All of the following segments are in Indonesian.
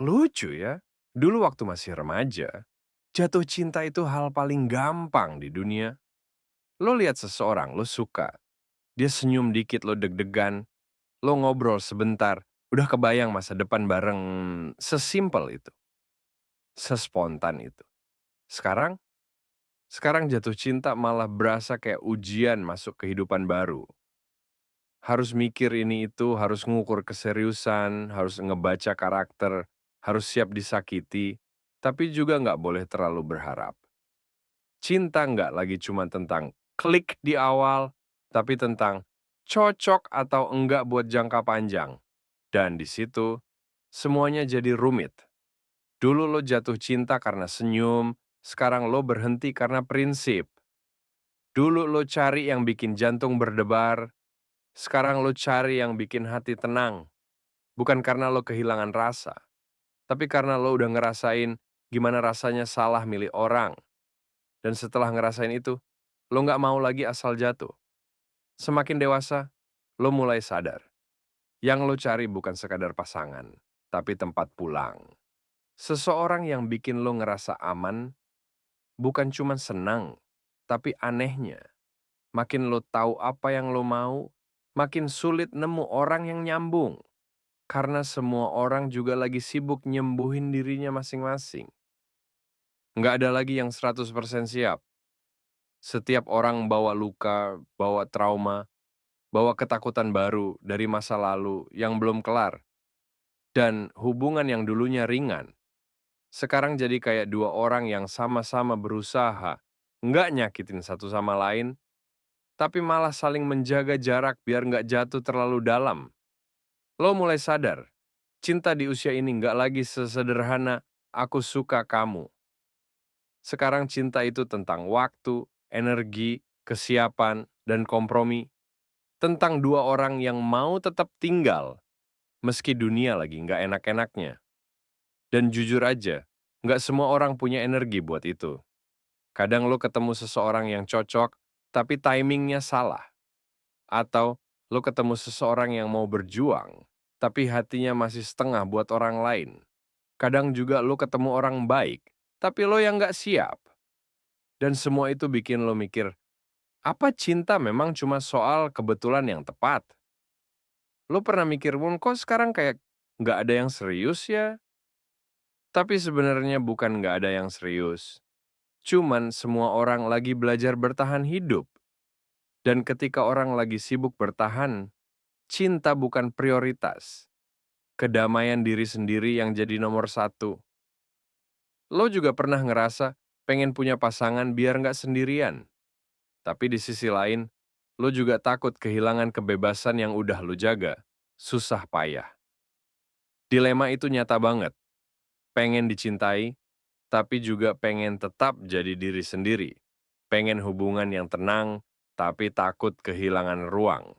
Lucu ya. Dulu waktu masih remaja, jatuh cinta itu hal paling gampang di dunia. Lo lihat seseorang, lo suka. Dia senyum dikit, lo deg-degan. Lo ngobrol sebentar, udah kebayang masa depan bareng. Sesimpel itu, sespontan itu. Sekarang, sekarang jatuh cinta malah berasa kayak ujian masuk kehidupan baru. Harus mikir ini itu, harus ngukur keseriusan, harus ngebaca karakter, harus siap disakiti, tapi juga nggak boleh terlalu berharap. Cinta nggak lagi cuma tentang klik di awal, tapi tentang cocok atau enggak buat jangka panjang. Dan di situ, semuanya jadi rumit. Dulu lo jatuh cinta karena senyum, sekarang lo berhenti karena prinsip. Dulu lo cari yang bikin jantung berdebar, sekarang lo cari yang bikin hati tenang. Bukan karena lo kehilangan rasa, tapi karena lo udah ngerasain gimana rasanya salah milih orang. Dan setelah ngerasain itu, lo nggak mau lagi asal jatuh. Semakin dewasa, lo mulai sadar. Yang lo cari bukan sekadar pasangan, tapi tempat pulang. Seseorang yang bikin lo ngerasa aman, bukan cuma senang, tapi anehnya. Makin lo tahu apa yang lo mau, makin sulit nemu orang yang nyambung. Karena semua orang juga lagi sibuk nyembuhin dirinya masing-masing. Nggak ada lagi yang 100% siap. Setiap orang bawa luka, bawa trauma, bawa ketakutan baru dari masa lalu yang belum kelar. Dan hubungan yang dulunya ringan, sekarang jadi kayak dua orang yang sama-sama berusaha nggak nyakitin satu sama lain, tapi malah saling menjaga jarak biar nggak jatuh terlalu dalam. Lo mulai sadar, cinta di usia ini nggak lagi sesederhana aku suka kamu. Sekarang cinta itu tentang waktu, energi, kesiapan, dan kompromi. Tentang dua orang yang mau tetap tinggal, meski dunia lagi nggak enak-enaknya. Dan jujur aja, nggak semua orang punya energi buat itu. Kadang lo ketemu seseorang yang cocok, tapi timingnya salah. Atau lo ketemu seseorang yang mau berjuang, tapi hatinya masih setengah buat orang lain. Kadang juga lo ketemu orang baik, tapi lo yang nggak siap. Dan semua itu bikin lo mikir, apa cinta memang cuma soal kebetulan yang tepat? Lo pernah mikir, kok sekarang kayak nggak ada yang serius ya? Tapi sebenarnya bukan nggak ada yang serius. Cuman semua orang lagi belajar bertahan hidup. Dan ketika orang lagi sibuk bertahan, cinta bukan prioritas. Kedamaian diri sendiri yang jadi nomor satu. Lo juga pernah ngerasa pengen punya pasangan biar nggak sendirian. Tapi di sisi lain, lo juga takut kehilangan kebebasan yang udah lo jaga. Susah payah. Dilema itu nyata banget. Pengen dicintai, tapi juga pengen tetap jadi diri sendiri. Pengen hubungan yang tenang, tapi takut kehilangan ruang.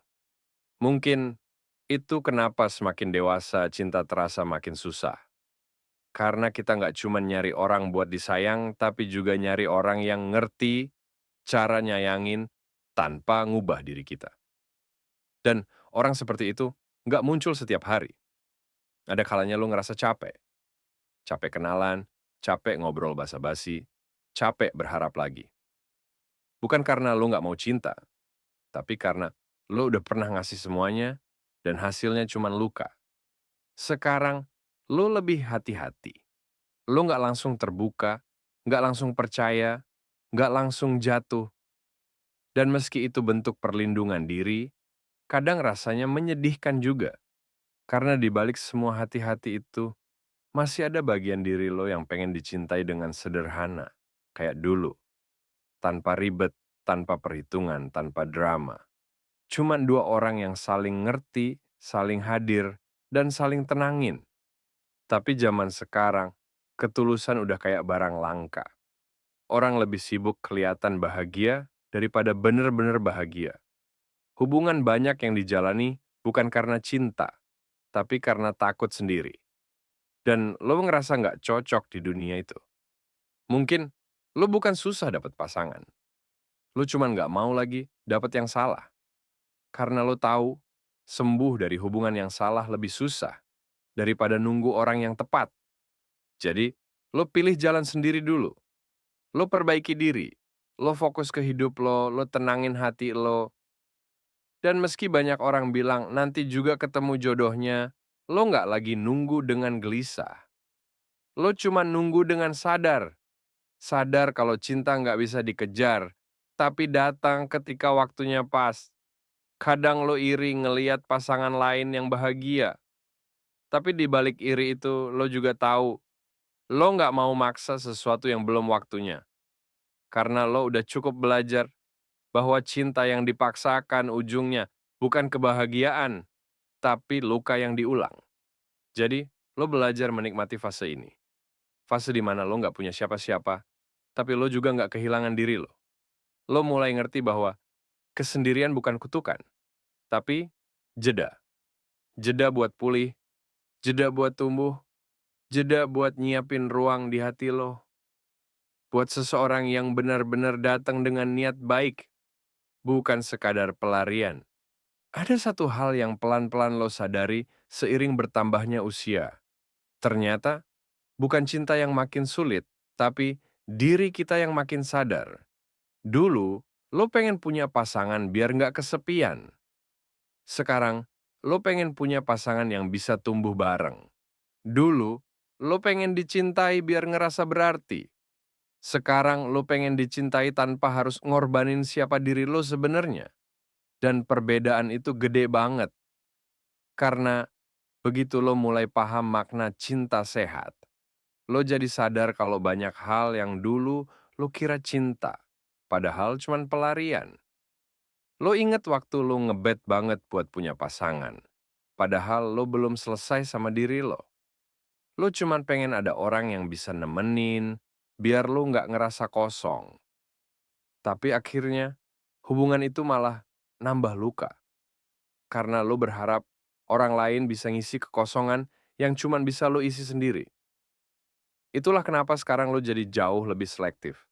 Mungkin itu kenapa semakin dewasa cinta terasa makin susah. Karena kita nggak cuma nyari orang buat disayang, tapi juga nyari orang yang ngerti cara nyayangin tanpa ngubah diri kita. Dan orang seperti itu nggak muncul setiap hari. Ada kalanya lo ngerasa capek. Capek kenalan, capek ngobrol basa-basi, capek berharap lagi. Bukan karena lo nggak mau cinta, tapi karena lo udah pernah ngasih semuanya dan hasilnya cuma luka. Sekarang, lo lebih hati-hati. Lo nggak langsung terbuka, nggak langsung percaya, nggak langsung jatuh. Dan meski itu bentuk perlindungan diri, kadang rasanya menyedihkan juga. Karena di balik semua hati-hati itu, masih ada bagian diri lo yang pengen dicintai dengan sederhana, kayak dulu. Tanpa ribet, tanpa perhitungan, tanpa drama. Cuman dua orang yang saling ngerti, saling hadir, dan saling tenangin. Tapi zaman sekarang, ketulusan udah kayak barang langka. Orang lebih sibuk kelihatan bahagia daripada bener-bener bahagia. Hubungan banyak yang dijalani bukan karena cinta, tapi karena takut sendiri. Dan lo ngerasa nggak cocok di dunia itu. Mungkin lo bukan susah dapet pasangan. Lo cuman nggak mau lagi dapet yang salah. Karena lo tahu, sembuh dari hubungan yang salah lebih susah daripada nunggu orang yang tepat. Jadi, lo pilih jalan sendiri dulu. Lo perbaiki diri. Lo fokus ke hidup lo tenangin hati lo. Dan meski banyak orang bilang nanti juga ketemu jodohnya, lo nggak lagi nunggu dengan gelisah. Lo cuma nunggu dengan sadar. Sadar kalau cinta nggak bisa dikejar, tapi datang ketika waktunya pas. Kadang lo iri ngeliat pasangan lain yang bahagia. Tapi di balik iri itu, lo juga tahu, lo nggak mau maksa sesuatu yang belum waktunya. Karena lo udah cukup belajar bahwa cinta yang dipaksakan ujungnya bukan kebahagiaan, tapi luka yang diulang. Jadi, lo belajar menikmati fase ini. Fase di mana lo nggak punya siapa-siapa, tapi lo juga nggak kehilangan diri lo. Lo mulai ngerti bahwa kesendirian bukan kutukan, tapi jeda. Jeda buat pulih, jeda buat tumbuh, jeda buat nyiapin ruang di hati lo. Buat seseorang yang benar-benar datang dengan niat baik, bukan sekadar pelarian. Ada satu hal yang pelan-pelan lo sadari seiring bertambahnya usia. Ternyata, bukan cinta yang makin sulit, tapi diri kita yang makin sadar. Dulu, lo pengen punya pasangan biar nggak kesepian. Sekarang, lo pengen punya pasangan yang bisa tumbuh bareng. Dulu, lo pengen dicintai biar ngerasa berarti. Sekarang, lo pengen dicintai tanpa harus ngorbanin siapa diri lo sebenarnya. Dan perbedaan itu gede banget. Karena begitu lo mulai paham makna cinta sehat, lo jadi sadar kalau banyak hal yang dulu lo kira cinta, padahal cuman pelarian. Lo inget waktu lo ngebet banget buat punya pasangan, padahal lo belum selesai sama diri lo. Lo cuman pengen ada orang yang bisa nemenin, biar lo nggak ngerasa kosong. Tapi akhirnya, hubungan itu malah nambah luka. Karena lo berharap orang lain bisa ngisi kekosongan yang cuman bisa lo isi sendiri. Itulah kenapa sekarang lo jadi jauh lebih selektif.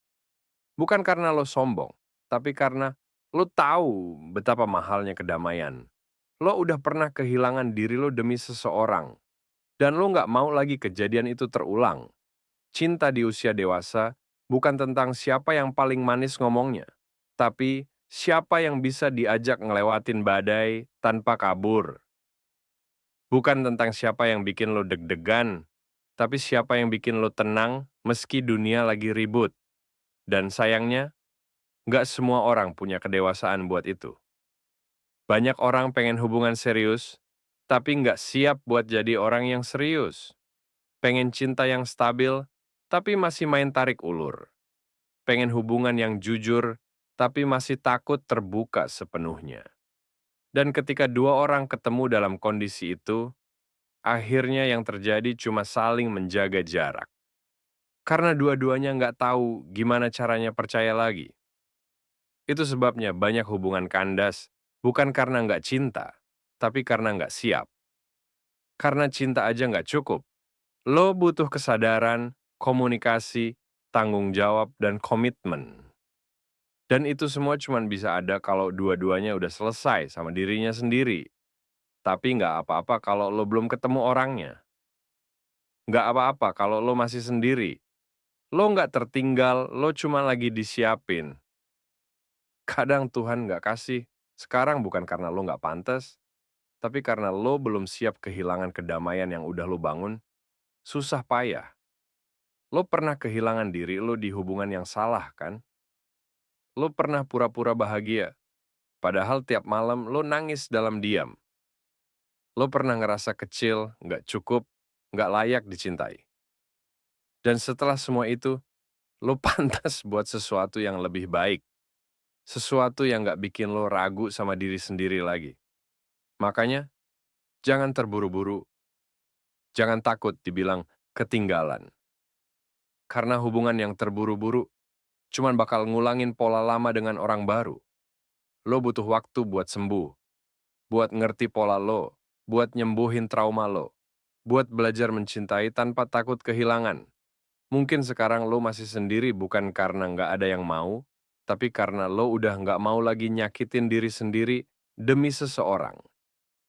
Bukan karena lo sombong, tapi karena lo tahu betapa mahalnya kedamaian. Lo udah pernah kehilangan diri lo demi seseorang, dan lo nggak mau lagi kejadian itu terulang. Cinta di usia dewasa bukan tentang siapa yang paling manis ngomongnya, tapi siapa yang bisa diajak ngelewatin badai tanpa kabur. Bukan tentang siapa yang bikin lo deg-degan, tapi siapa yang bikin lo tenang meski dunia lagi ribut. Dan sayangnya, nggak semua orang punya kedewasaan buat itu. Banyak orang pengen hubungan serius, tapi nggak siap buat jadi orang yang serius. Pengen cinta yang stabil, tapi masih main tarik ulur. Pengen hubungan yang jujur, tapi masih takut terbuka sepenuhnya. Dan ketika dua orang ketemu dalam kondisi itu, akhirnya yang terjadi cuma saling menjaga jarak. Karena dua-duanya nggak tahu gimana caranya percaya lagi. Itu sebabnya banyak hubungan kandas, bukan karena nggak cinta, tapi karena nggak siap. Karena cinta aja nggak cukup. Lo butuh kesadaran, komunikasi, tanggung jawab, dan komitmen. Dan itu semua cuma bisa ada kalau dua-duanya udah selesai sama dirinya sendiri. Tapi nggak apa-apa kalau lo belum ketemu orangnya. Nggak apa-apa kalau lo masih sendiri. Lo nggak tertinggal, lo cuma lagi disiapin. Kadang Tuhan nggak kasih, sekarang bukan karena lo nggak pantas, tapi karena lo belum siap kehilangan kedamaian yang udah lo bangun. Susah payah. Lo pernah kehilangan diri lo di hubungan yang salah, kan? Lo pernah pura-pura bahagia, padahal tiap malam lo nangis dalam diam. Lo pernah ngerasa kecil, nggak cukup, nggak layak dicintai. Dan setelah semua itu, lo pantas buat sesuatu yang lebih baik. Sesuatu yang nggak bikin lo ragu sama diri sendiri lagi. Makanya, jangan terburu-buru. Jangan takut dibilang ketinggalan. Karena hubungan yang terburu-buru cuman bakal ngulangin pola lama dengan orang baru. Lo butuh waktu buat sembuh, buat ngerti pola lo, buat nyembuhin trauma lo, buat belajar mencintai tanpa takut kehilangan. Mungkin sekarang lo masih sendiri bukan karena nggak ada yang mau, tapi karena lo udah nggak mau lagi nyakitin diri sendiri demi seseorang.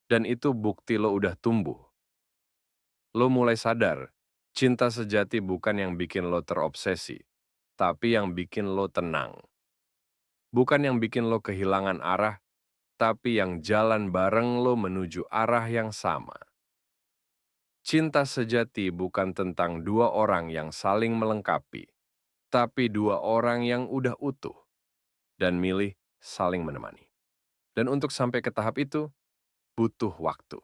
Dan itu bukti lo udah tumbuh. Lo mulai sadar Cinta sejati bukan yang bikin lo terobsesi, tapi yang bikin lo tenang. Bukan yang bikin lo kehilangan arah, tapi yang jalan bareng lo menuju arah yang sama. Cinta sejati bukan tentang dua orang yang saling melengkapi, tapi dua orang yang udah utuh dan milih saling menemani. Dan untuk sampai ke tahap itu, butuh waktu,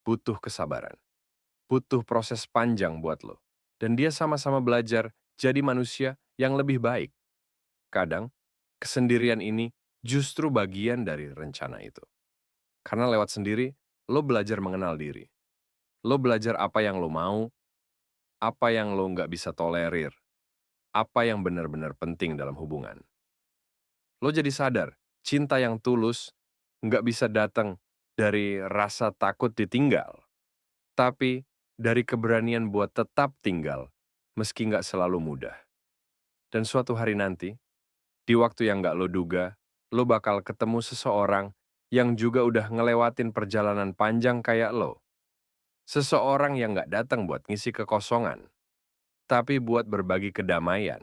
butuh kesabaran, butuh proses panjang buat lo. Dan dia sama-sama belajar jadi manusia yang lebih baik. Kadang, kesendirian ini justru bagian dari rencana itu. Karena lewat sendiri, lo belajar mengenal diri. Lo belajar apa yang lo mau, apa yang lo nggak bisa tolerir, apa yang benar-benar penting dalam hubungan. Lo jadi sadar, cinta yang tulus nggak bisa datang dari rasa takut ditinggal, tapi dari keberanian buat tetap tinggal, meski nggak selalu mudah. Dan suatu hari nanti, di waktu yang nggak lo duga, lo bakal ketemu seseorang yang juga udah ngelewatin perjalanan panjang kayak lo. Seseorang yang nggak datang buat ngisi kekosongan, tapi buat berbagi kedamaian.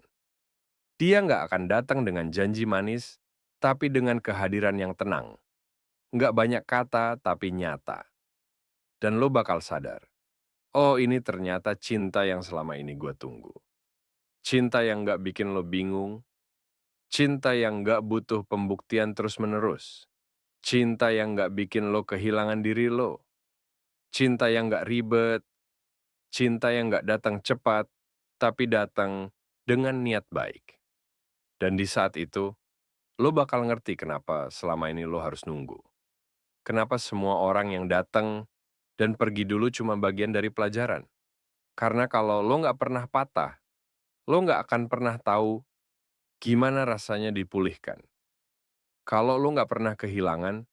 Dia nggak akan datang dengan janji manis, tapi dengan kehadiran yang tenang. Nggak banyak kata, tapi nyata. Dan lo bakal sadar, oh ini ternyata cinta yang selama ini gue tunggu. Cinta yang nggak bikin lo bingung, cinta yang nggak butuh pembuktian terus-menerus, cinta yang nggak bikin lo kehilangan diri lo, cinta yang nggak ribet, cinta yang nggak datang cepat, tapi datang dengan niat baik. Dan di saat itu, lo bakal ngerti kenapa selama ini lo harus nunggu. Kenapa semua orang yang datang dan pergi dulu cuma bagian dari pelajaran. Karena kalau lo nggak pernah patah, lo nggak akan pernah tahu gimana rasanya dipulihkan. Kalau lo nggak pernah kehilangan,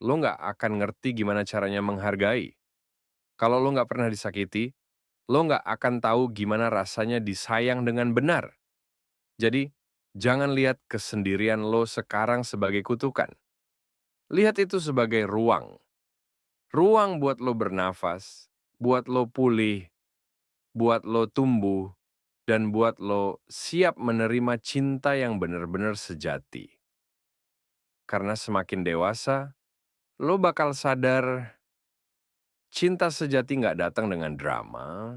lo nggak akan ngerti gimana caranya menghargai. Kalau lo nggak pernah disakiti, lo nggak akan tahu gimana rasanya disayang dengan benar. Jadi, jangan lihat kesendirian lo sekarang sebagai kutukan. Lihat itu sebagai ruang. Ruang buat lo bernafas, buat lo pulih, buat lo tumbuh, dan buat lo siap menerima cinta yang benar-benar sejati. Karena semakin dewasa, lo bakal sadar cinta sejati nggak datang dengan drama,